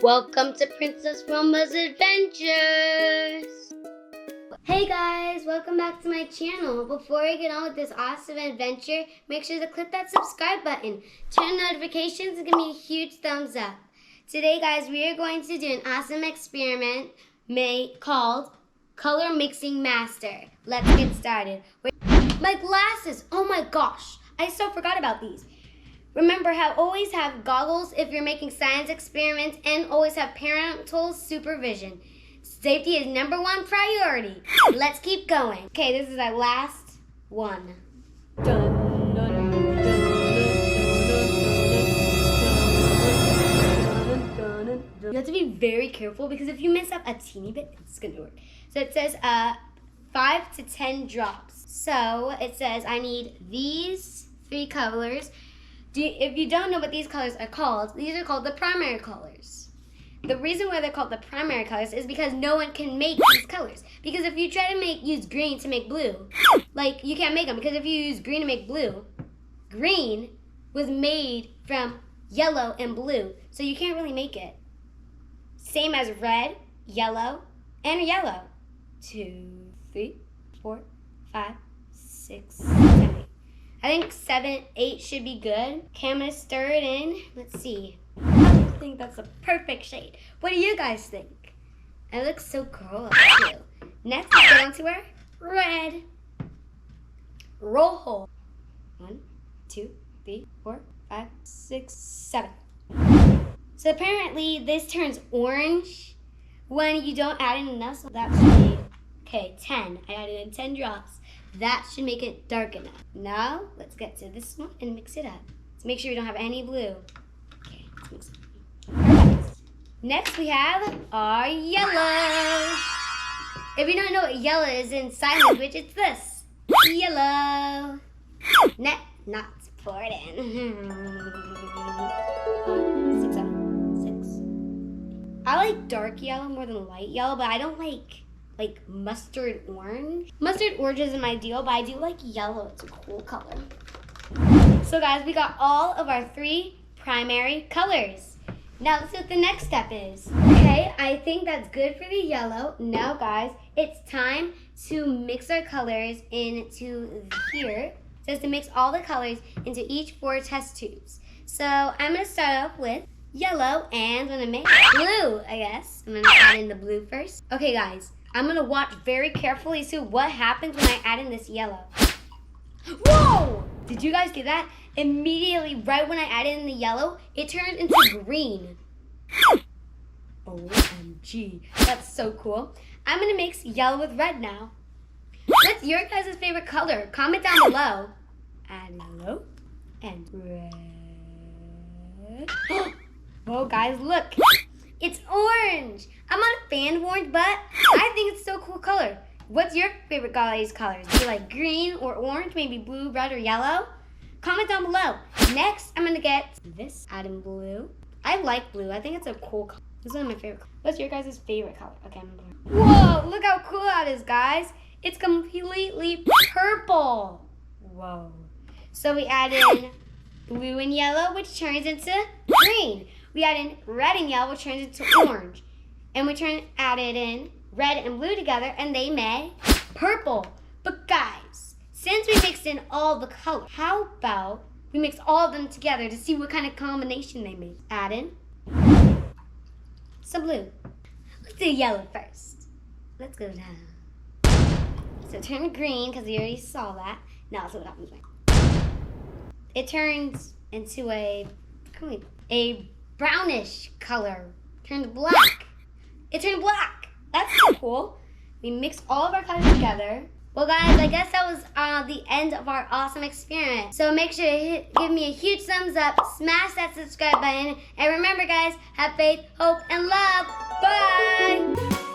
Welcome to Princess Roma's Adventures! Hey guys, welcome back to my channel. Before we get on with this awesome adventure, make sure to click that subscribe button, turn on notifications, and give me a huge thumbs up. Today guys, we are going to do an awesome experiment called Color Mixing Master. Let's get started. My glasses! Oh my gosh, I so forgot about these. Remember how always have goggles if you're making science experiments and always have parental supervision. Safety is #1 priority. Let's keep going. Okay, this is our last one. You have to be very careful because if you mess up a teeny bit, it's gonna work. So it says 5 to 10 drops. So it says I need these 3 colors. If you don't know what these colors are called, these are called the primary colors. The reason why they're called the primary colors is because no one can make these colors. Because if you try to use green to make blue, you can't make them. Because if you use green to make blue, green was made from yellow and blue. So you can't really make it. Same as red, yellow, and yellow. 2, 3, 4, 5, 6, 7, 8. I think 7, 8 should be good. Okay, I'm gonna stir it in. Let's see. I think that's a perfect shade. What do you guys think? It looks so cool too. Next, let's get onto our red. Rojo. 1, 2, 3, 4, 5, 6, 7. So apparently this turns orange when you don't add in enough. So that should be, okay, 10. I added in 10 drops. That should make it dark enough. Now, let's get to this one and mix it up. Let's make sure we don't have any blue. Okay, let's mix it. Perfect. Next, we have our yellow. If you don't know what yellow is in sign language, it's this. Yellow. Not pour it in. 5, 6, 7, 6. I like dark yellow more than light yellow, but I don't like mustard orange. Mustard orange isn't my deal, but I do like yellow. It's a cool color. So guys, we got all of our 3 primary colors. Now let's see what the next step is. Okay, I think that's good for the yellow. Now guys, it's time to mix our colors into here. It says to mix all the colors into each 4 test tubes. So I'm gonna start off with yellow and I'm gonna make blue, I guess. I'm gonna add in the blue first. Okay guys, I'm gonna watch very carefully to see what happens when I add in this yellow. Whoa! Did you guys see that? Immediately, right when I added in the yellow, it turned into green. OMG, that's so cool. I'm gonna mix yellow with red now. What's your guys' favorite color? Comment down below. Add yellow and red. Whoa guys, look. It's orange. I'm not a fan of orange, but I think it's still a cool color. What's your favorite colors? Do you like green or orange, maybe blue, red, or yellow? Comment down below. Next, I'm gonna get this, add in blue. I like blue. I think it's a cool color. This is one of my favorite colors. What's your guys' favorite color? Okay, I'm blue. Whoa, look how cool that is, guys. It's completely purple. Whoa. So we add in blue and yellow, which turns into green. We add in red and yellow, which turns into orange. And we added in red and blue together, and they made purple. But guys, since we mixed in all the colors, how about we mix all of them together to see what kind of combination they make? Add in some blue. Let's do yellow first. Let's go down. So turn green, because we already saw that. Now let's see what happens next. It turns into a brownish color. Turned black. It turned black. That's so cool. We mixed all of our colors together. Well guys, I guess that was the end of our awesome experiment. So make sure to give me a huge thumbs up, smash that subscribe button, and remember guys, have faith, hope, and love. Bye!